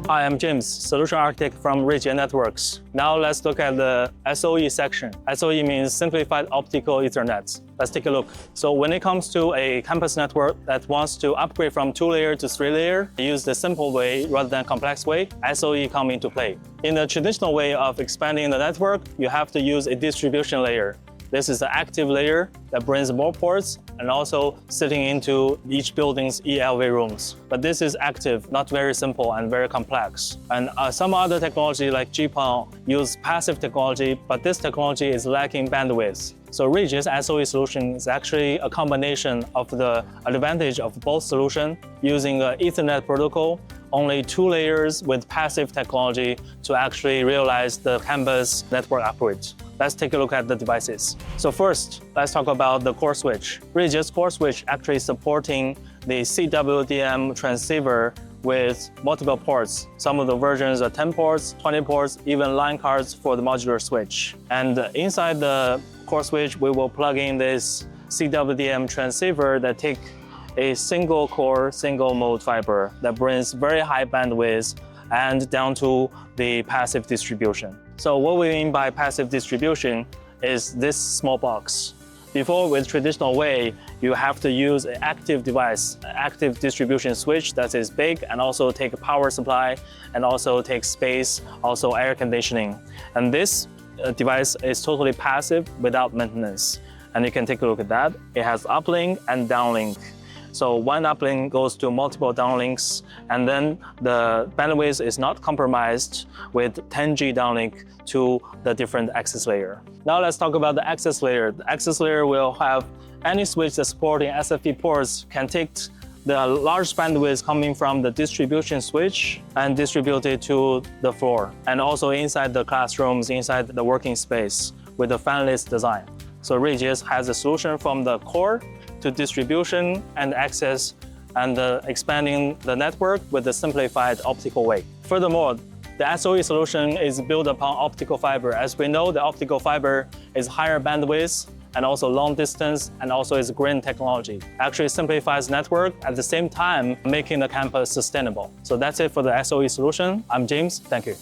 Hi, I'm James, Solution Architect from Ruijie Networks. Now let's look at the SOE section. SOE means Simplified Optical Ethernet. Let's take a look. So when it comes to a campus network that wants to upgrade from 2-layer to 3-layer, use the simple way rather than complex way, SOE come into play. In the traditional way of expanding the network, you have to use a distribution layer. This is the active layer that brings more ports and also sitting into each building's ELV rooms. But this is active, not very simple and very complex. And some other technology like GPON use passive technology, but this technology is lacking bandwidth. So Ruijie's SOE solution is actually a combination of the advantage of both solutions using an Ethernet protocol, only 2 layers with passive technology to actually realize the campus network upgrade. Let's take a look at the devices. So first, let's talk about the core switch. Ruijie's core switch actually supporting the CWDM transceiver with multiple ports. Some of the versions are 10 ports, 20 ports, even line cards for the modular switch. And inside the core switch, we will plug in this CWDM transceiver that take a single core, single mode fiber that brings very high bandwidth and down to the passive distribution. So what we mean by passive distribution is this small box. Before, with traditional way, you have to use an active device, an active distribution switch that is big and also take a power supply and also take space, also air conditioning. And this device is totally passive without maintenance. And you can take a look at that. It has uplink and downlink. So one uplink goes to multiple downlinks, and then the bandwidth is not compromised with 10G downlink to the different access layer. Now let's talk about the access layer. The access layer will have any switch that's supporting SFP ports can take the large bandwidth coming from the distribution switch and distribute it to the floor, and also inside the classrooms, inside the working space with a fanless design. So Ruijie has a solution from the core to distribution and access and expanding the network with the simplified optical way. Furthermore, the SOE solution is built upon optical fiber. As we know, the optical fiber is higher bandwidth and also long distance and also is green technology. Actually simplifies network at the same time making the campus sustainable. So that's it for the SOE solution. I'm James, thank you.